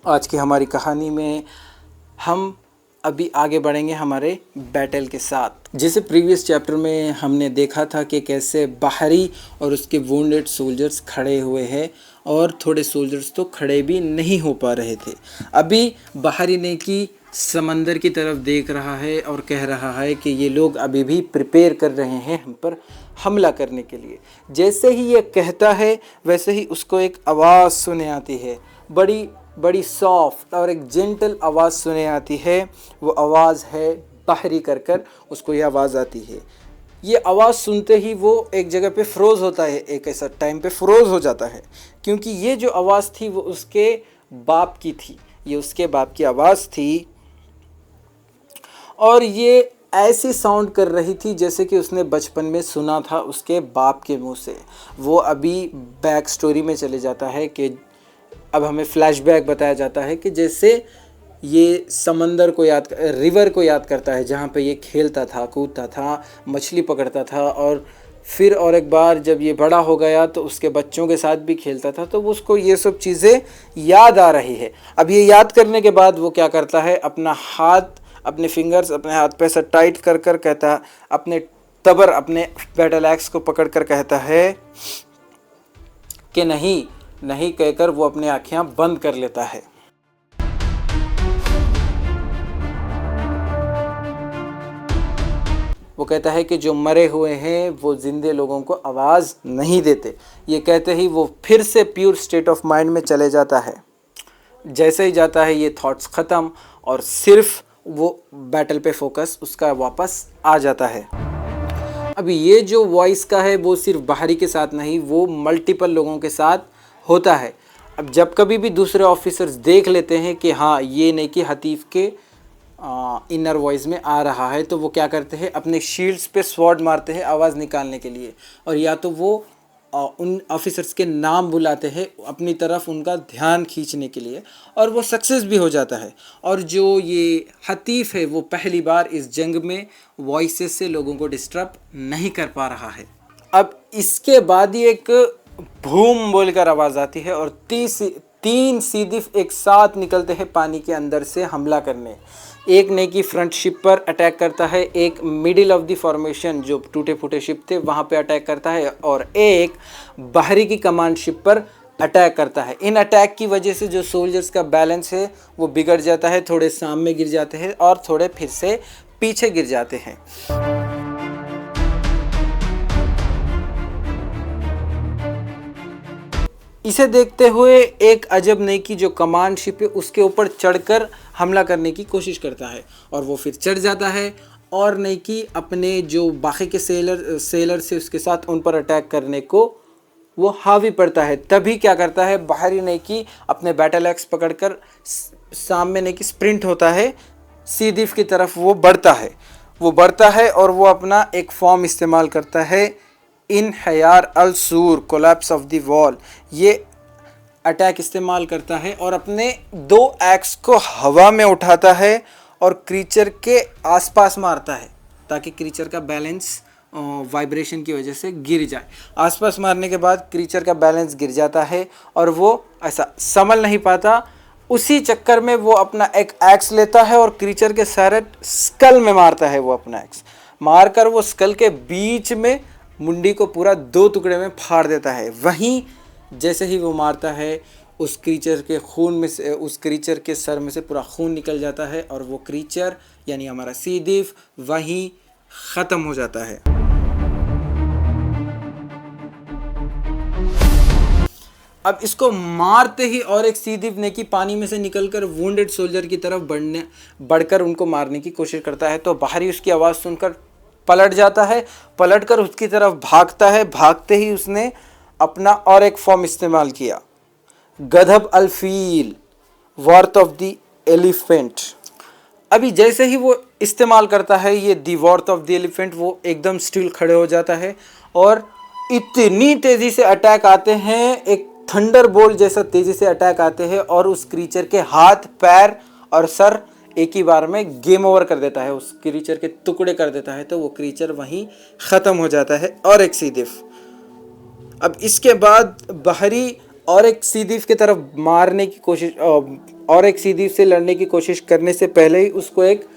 आज की हमारी कहानी में हम अभी आगे बढ़ेंगे हमारे बैटल के साथ। जैसे प्रीवियस चैप्टर में हमने देखा था कि कैसे बाहरी और उसके वुंडेड सोल्जर्स खड़े हुए हैं और थोड़े सोल्जर्स तो खड़े भी नहीं हो पा रहे थे। अभी बाहरी ने की समंदर की तरफ देख रहा है और कह रहा है कि ये लोग अभी भी प्रिपेयर कर रहे हैं हम पर हमला करने के लिए। जैसे ही ये कहता है वैसे ही उसको एक आवाज़ सुने आती है, बड़ी सॉफ्ट और एक जेंटल आवाज़ सुने आती है। वो आवाज़ है बाहरी कर उसको ये आवाज़ आती है। ये आवाज़ सुनते ही वो एक जगह पे फ्रोज़ होता है, एक ऐसा टाइम पे फ्रोज़ हो जाता है, क्योंकि ये जो आवाज़ थी वो उसके बाप की थी। ये उसके बाप की आवाज़ थी और ये ऐसी साउंड कर रही थी जैसे कि उसने बचपन में सुना था उसके बाप के मुंह से। वो अभी बैक स्टोरी में चले जाता है कि अब हमें फ्लैशबैक बताया जाता है कि जैसे ये समंदर को रिवर को याद करता है, जहाँ पे ये खेलता था, कूदता था, मछली पकड़ता था, और फिर और एक बार जब ये बड़ा हो गया तो उसके बच्चों के साथ भी खेलता था, तो उसको ये सब चीज़ें याद आ रही है। अब ये याद करने के बाद वो क्या करता है, अपना हाथ, अपने फिंगर्स, अपने हाथ पे ऐसा टाइट कर कहता, अपने बैटल एक्स को पकड़ कर कहता है कि नहीं कहकर वो अपनी आँखें बंद कर लेता है। वो कहता है कि जो मरे हुए हैं वो जिंदे लोगों को आवाज़ नहीं देते। ये कहते ही वो फिर से प्योर स्टेट ऑफ माइंड में चले जाता है। जैसे ही जाता है ये थॉट्स ख़त्म और सिर्फ वो बैटल पे फोकस उसका वापस आ जाता है। अभी ये जो वॉइस का है वो सिर्फ बाहरी के साथ नहीं, वो मल्टीपल लोगों के साथ होता है। अब जब कभी भी दूसरे ऑफिसर्स देख लेते हैं कि हाँ ये नहीं कि हतीफ़ के इनर वॉइस में आ रहा है, तो वो क्या करते हैं, अपने शील्ड्स पे स्वॉर्ड मारते हैं आवाज़ निकालने के लिए, और या तो वो उन ऑफिसर्स के नाम बुलाते हैं अपनी तरफ उनका ध्यान खींचने के लिए, और वो सक्सेस भी हो जाता है। और जो ये हतीफ़ है वो पहली बार इस जंग में वॉइसेस से लोगों को डिस्टर्ब नहीं कर पा रहा है। अब इसके बाद ही एक भूम बोलकर आवाज़ आती है और तीन सीदिफ एक साथ निकलते हैं पानी के अंदर से हमला करने। एक ने की फ्रंट शिप पर अटैक करता है, एक मिडिल ऑफ द फॉर्मेशन जो टूटे फूटे शिप थे वहाँ पे अटैक करता है, और एक बाहरी की कमांड शिप पर अटैक करता है। इन अटैक की वजह से जो सोल्जर्स का बैलेंस है वो बिगड़ जाता है, थोड़े सामने गिर जाते हैं और थोड़े फिर से पीछे गिर जाते हैं। इसे देखते हुए एक अजब नहीं की जो कमांड शिप है उसके ऊपर चढ़कर हमला करने की कोशिश करता है, और वो फिर चढ़ जाता है और नहीं की अपने जो बाकी के सेलर से उसके साथ उन पर अटैक करने को वो हावी पड़ता है। तभी क्या करता है, बाहरी नहीं की अपने बैटल एक्स पकड़कर सामने नहीं की स्प्रिंट होता है, सीदीफ की तरफ वो बढ़ता है और वो अपना एक फॉर्म इस्तेमाल करता है, इन हयार अल सूर कोलैप्स ऑफ द वॉल। ये अटैक इस्तेमाल करता है और अपने दो एक्स को हवा में उठाता है और क्रीचर के आसपास मारता है ताकि क्रीचर का बैलेंस वाइब्रेशन की वजह से गिर जाए। आसपास मारने के बाद क्रीचर का बैलेंस गिर जाता है और वो ऐसा संभल नहीं पाता। उसी चक्कर में वो अपना एक एक्स लेता है और क्रीचर के सारे स्कल में मारता है। वो अपना एक्स मारकर वो स्कल के बीच में मुंडी को पूरा दो टुकड़े में फाड़ देता है। वहीं जैसे ही वो मारता है उस क्रीचर के खून में से, उस क्रीचर के सर में से पूरा खून निकल जाता है और वो क्रीचर यानी हमारा सीदीफ वहीं ख़त्म हो जाता है। अब इसको मारते ही और एक सीदीफ ने की पानी में से निकलकर वुंडेड सोल्जर की तरफ बढ़कर उनको मारने की कोशिश करता है, तो बाहरी उसकी आवाज़ सुनकर पलट जाता है, पलटकर उसकी तरफ भागता है। भागते ही उसने अपना और एक फॉर्म इस्तेमाल किया, गधब अल्फील, वॉर्थ ऑफ द एलिफेंट। अभी जैसे ही वो इस्तेमाल करता है ये दी वॉर्थ ऑफ द एलिफेंट, वो एकदम स्टिल खड़े हो जाता है और इतनी तेज़ी से अटैक आते हैं, एक थंडर बोल्ट जैसा तेज़ी से अटैक आते हैं और उस क्रीचर के हाथ, पैर और सर एक ही बार में गेम ओवर कर देता है, उस क्रीचर के टुकड़े कर देता है। तो वो क्रीचर वहीं ख़त्म हो जाता है और एक सीदीफ। अब इसके बाद बाहरी और एक सीदीफ की तरफ मारने की कोशिश और एक सीदीफ से लड़ने की कोशिश करने से पहले ही उसको एक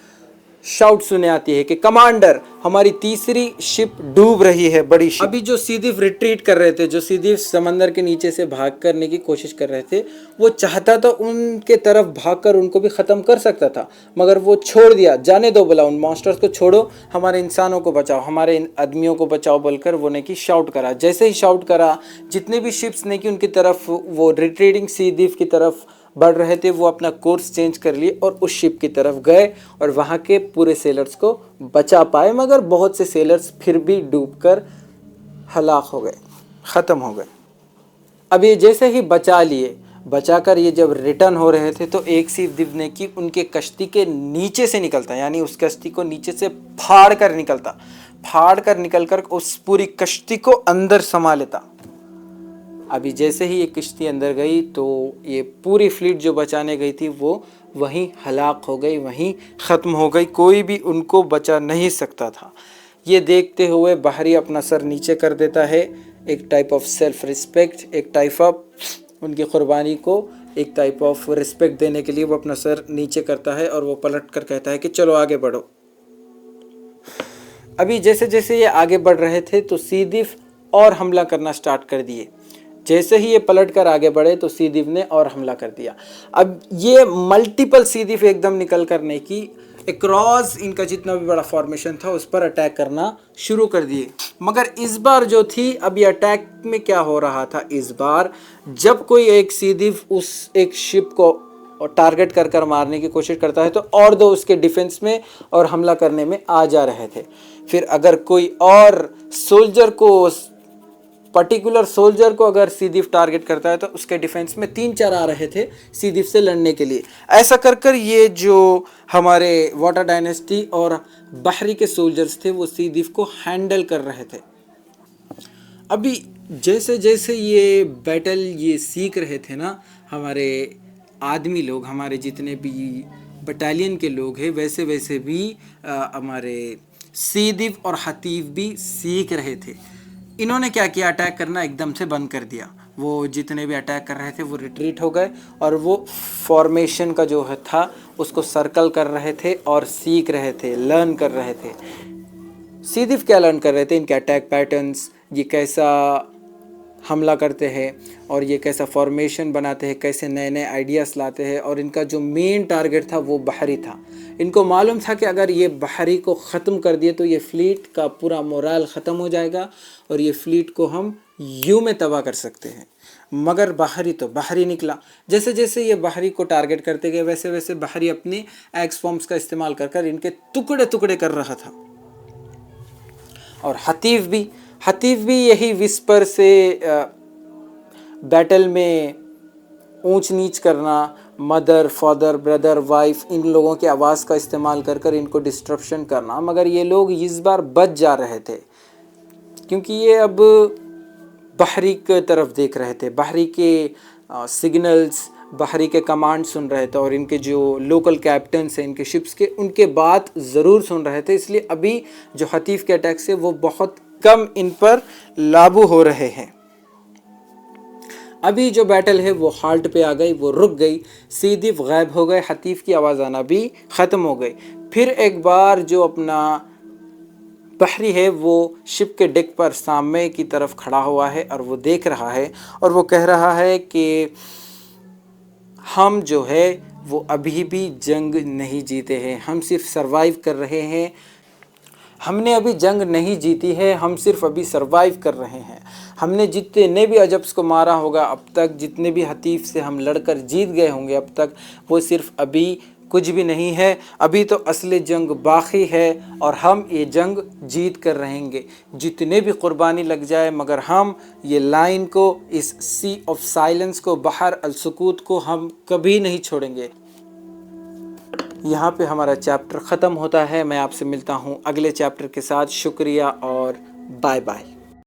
शाउट सुने आती है कि कमांडर, हमारी तीसरी शिप डूब रही है, बड़ी शिप। अभी जो सीदीफ रिट्रीट कर रहे थे, जो सीदीफ समंदर के नीचे से भाग करने की कोशिश कर रहे थे, वो चाहता तो उनके तरफ भागकर उनको भी ख़त्म कर सकता था, मगर वो छोड़ दिया। जाने दो बोला, उन मॉन्स्टर्स को छोड़ो, हमारे इंसानों को बचाओ, हमारे इन आदमियों को बचाओ बोलकर वो ने की शाउट करा। जैसे ही शाउट करा, जितने भी शिप्स ने की उनकी तरफ, वो रिट्रीटिंग सीदीफ की तरफ बढ़ रहे थे, वो अपना कोर्स चेंज कर लिए और उस शिप की तरफ गए और वहाँ के पूरे सेलर्स को बचा पाए, मगर बहुत से सेलर्स फिर भी डूबकर हलाक हो गए, ख़त्म हो गए। अब ये जैसे ही बचा लिए, बचाकर ये जब रिटर्न हो रहे थे तो एक सीदीफ ने कि उनके कश्ती के नीचे से निकलता, यानी उस कश्ती को नीचे से फाड़ कर निकलकर उस पूरी कश्ती को अंदर समा लेता। अभी जैसे ही ये किश्ती अंदर गई तो ये पूरी फ्लीट जो बचाने गई थी वो वहीं हलाक हो गई, वहीं ख़त्म हो गई, कोई भी उनको बचा नहीं सकता था। ये देखते हुए बाहरी अपना सर नीचे कर देता है, एक टाइप ऑफ सेल्फ रिस्पेक्ट, एक टाइप ऑफ उनकी क़ुरबानी को एक टाइप ऑफ रिस्पेक्ट देने के लिए वो अपना सर नीचे करता है और वो पलट कर कहता है कि चलो आगे बढ़ो। अभी जैसे जैसे ये आगे बढ़ रहे थे तो सीदीफ और हमला करना स्टार्ट कर दिए। जैसे ही ये पलट कर आगे बढ़े तो सीदीफ ने और हमला कर दिया। अब ये मल्टीपल सीदीफ एकदम निकल कर नहीं की, अक्रॉस इनका जितना भी बड़ा फॉर्मेशन था उस पर अटैक करना शुरू कर दिए। मगर इस बार जो थी, अब ये अटैक में क्या हो रहा था, इस बार जब कोई एक सीदीफ उस एक शिप को टारगेट कर मारने की कोशिश करता है तो और दो उसके डिफेंस में और हमला करने में आ जा रहे थे। फिर अगर कोई और सोल्जर को, पर्टिकुलर सोल्जर को अगर सीदीफ टारगेट करता है तो उसके डिफेंस में 3-4 आ रहे थे सीदीफ से लड़ने के लिए। ऐसा कर ये जो हमारे वाटर डायनेस्टी और बहरी के सोल्जर्स थे वो सीदीफ को हैंडल कर रहे थे। अभी जैसे जैसे ये बैटल ये सीख रहे थे ना हमारे आदमी लोग, हमारे जितने भी बटालियन के लोग हैं, वैसे वैसे भी हमारे सीदीफ और हतीफ भी सीख रहे थे। इन्होंने क्या किया, अटैक करना एकदम से बंद कर दिया। वो जितने भी अटैक कर रहे थे वो रिट्रीट हो गए और वो फॉर्मेशन का जो है था उसको सर्कल कर रहे थे और सीख रहे थे, लर्न कर रहे थे। सीदीफ क्या लर्न कर रहे थे, इनके अटैक पैटर्न्स, ये कैसा हमला करते हैं और ये कैसा फॉर्मेशन बनाते हैं, कैसे नए नए आइडियाज़ लाते हैं। और इनका जो मेन टारगेट था वो बहरी था। इनको मालूम था कि अगर ये बहरी को ख़त्म कर दिए तो ये फ्लीट का पूरा मोराल ख़त्म हो जाएगा और ये फ्लीट को हम यूं में तबाह कर सकते हैं। मगर बहरी तो बहरी निकला। जैसे जैसे ये बहरी को टारगेट करते गए वैसे वैसे बहरी अपनी एक्स फॉर्म्स का इस्तेमाल कर इनके टुकड़े टुकड़े कर रहा था। और हतीफ भी यही विस्पर से बैटल में ऊंच नीच करना, मदर, फादर, ब्रदर, वाइफ, इन लोगों की आवाज़ का इस्तेमाल कर इनको डिस्ट्रप्शन करना। मगर ये लोग इस बार बच जा रहे थे क्योंकि ये अब बहरी की तरफ देख रहे थे, बहरी के सिग्नल्स, बहरी के कमांड सुन रहे थे और इनके जो लोकल कैप्टन्स हैं इनके शिप्स के, उनके बात ज़रूर सुन रहे थे। इसलिए अभी जो हतीफ के अटैक से वो बहुत कम इन पर लागू हो रहे हैं। अभी जो बैटल है वो हाल्ट पे आ गई, वो रुक गई, सीदीफ गायब हो गए, हतीफ की आवाज़ आना भी ख़त्म हो गई। फिर एक बार जो अपना बहरी है वो शिप के डेक पर सामने की तरफ खड़ा हुआ है और वो देख रहा है और वो कह रहा है कि हम जो है वो अभी भी जंग नहीं जीते हैं, हम सिर्फ सरवाइव कर रहे हैं। हमने अभी जंग नहीं जीती है, हम सिर्फ अभी सरवाइव कर रहे हैं। हमने जितने भी अजब्स को मारा होगा अब तक, जितने भी हतीफ से हम लड़कर जीत गए होंगे अब तक, वो सिर्फ अभी कुछ भी नहीं है। अभी तो असली जंग बाकी है और हम ये जंग जीत कर रहेंगे, जितने भी कुर्बानी लग जाए। मगर हम ये लाइन को, इस सी ऑफ साइलेंस को, बहर अलसुकूत को हम कभी नहीं छोड़ेंगे। यहाँ पे हमारा चैप्टर ख़त्म होता है। मैं आपसे मिलता हूँ अगले चैप्टर के साथ। शुक्रिया और बाय बाय।